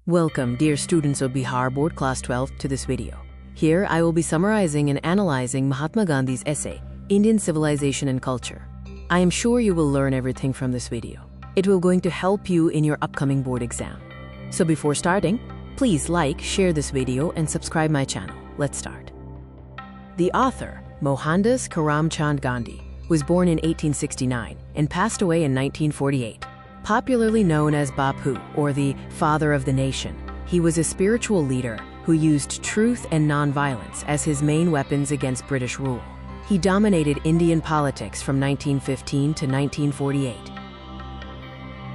Welcome, dear students of Bihar Board Class 12, to this video. Here, I will be summarizing and analyzing Mahatma Gandhi's essay, Indian Civilization and Culture. I am sure you will learn everything from this video. It will going to help you in your upcoming board exam. So before starting, please like, share this video, and subscribe my channel. Let's start. The author, Mohandas Karamchand Gandhi, was born in 1869 and passed away in 1948. Popularly known as Bapu, or the Father of the Nation, he was a spiritual leader who used truth and nonviolence as his main weapons against British rule. He dominated Indian politics from 1915 to 1948.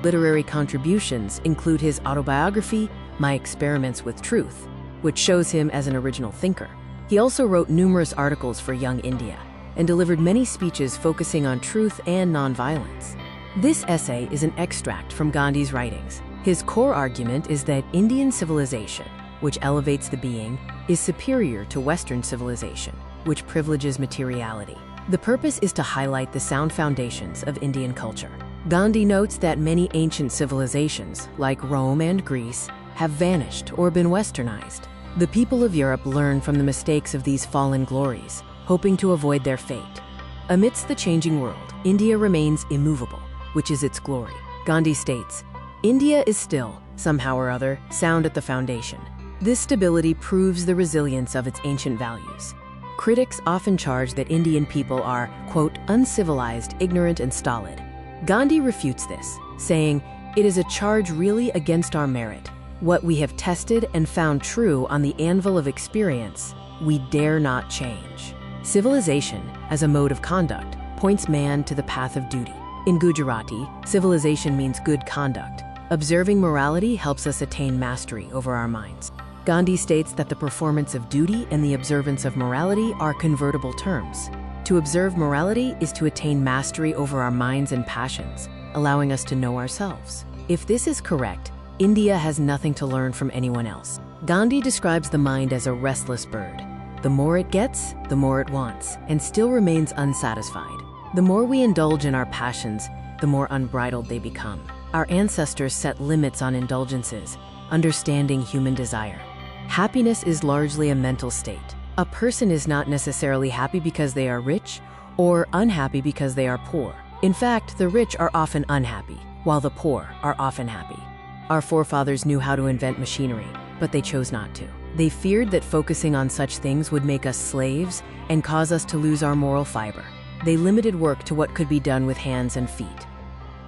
Literary contributions include his autobiography, My Experiments with Truth, which shows him as an original thinker. He also wrote numerous articles for Young India and delivered many speeches focusing on truth and nonviolence. This essay is an extract from Gandhi's writings. His core argument is that Indian civilization, which elevates the being, is superior to Western civilization, which privileges materiality. The purpose is to highlight the sound foundations of Indian culture. Gandhi notes that many ancient civilizations, like Rome and Greece, have vanished or been westernized. The people of Europe learn from the mistakes of these fallen glories, hoping to avoid their fate. Amidst the changing world, India remains immovable, which is its glory. Gandhi states, India is still, somehow or other, sound at the foundation. This stability proves the resilience of its ancient values. Critics often charge that Indian people are, quote, uncivilized, ignorant, and stolid. Gandhi refutes this, saying, it is a charge really against our merit. What we have tested and found true on the anvil of experience, we dare not change. Civilization, as a mode of conduct, points man to the path of duty. In Gujarati, civilization means good conduct. Observing morality helps us attain mastery over our minds. Gandhi states that the performance of duty and the observance of morality are convertible terms. To observe morality is to attain mastery over our minds and passions, allowing us to know ourselves. If this is correct, India has nothing to learn from anyone else. Gandhi describes the mind as a restless bird. The more it gets, the more it wants, and still remains unsatisfied. The more we indulge in our passions, the more unbridled they become. Our ancestors set limits on indulgences, understanding human desire. Happiness is largely a mental state. A person is not necessarily happy because they are rich or unhappy because they are poor. In fact, the rich are often unhappy, while the poor are often happy. Our forefathers knew how to invent machinery, but they chose not to. They feared that focusing on such things would make us slaves and cause us to lose our moral fiber. They limited work to what could be done with hands and feet.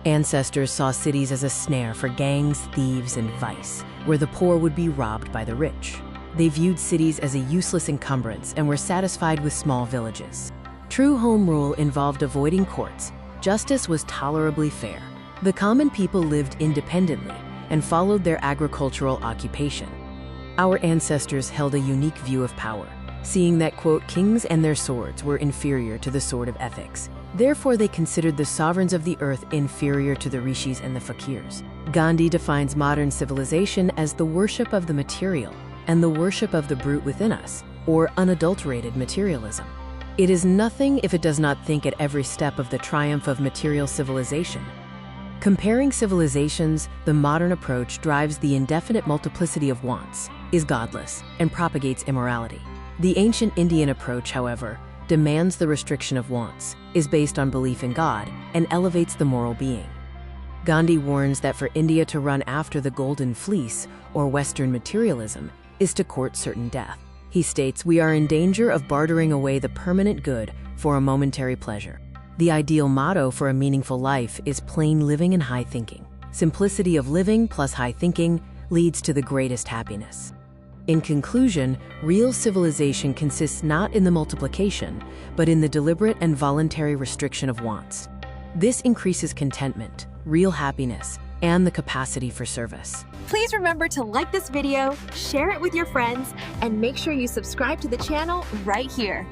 Ancestors saw cities as a snare for gangs, thieves, and vice, where the poor would be robbed by the rich. They viewed cities as a useless encumbrance and were satisfied with small villages. True home rule involved avoiding courts. Justice was tolerably fair. The common people lived independently and followed their agricultural occupation. Our ancestors held a unique view of power, seeing that, quote, kings and their swords were inferior to the sword of ethics. Therefore, they considered the sovereigns of the earth inferior to the rishis and the fakirs. Gandhi defines modern civilization as the worship of the material and the worship of the brute within us, or unadulterated materialism. It is nothing if it does not think at every step of the triumph of material civilization. Comparing civilizations, the modern approach drives the indefinite multiplicity of wants, is godless, and propagates immorality. The ancient Indian approach, however, demands the restriction of wants, is based on belief in God, and elevates the moral being. Gandhi warns that for India to run after the golden fleece, or Western materialism, is to court certain death. He states, we are in danger of bartering away the permanent good for a momentary pleasure. The ideal motto for a meaningful life is plain living and high thinking. Simplicity of living plus high thinking leads to the greatest happiness. In conclusion, real civilization consists not in the multiplication, but in the deliberate and voluntary restriction of wants. This increases contentment, real happiness, and the capacity for service. Please remember to like this video, share it with your friends, and make sure you subscribe to the channel right here.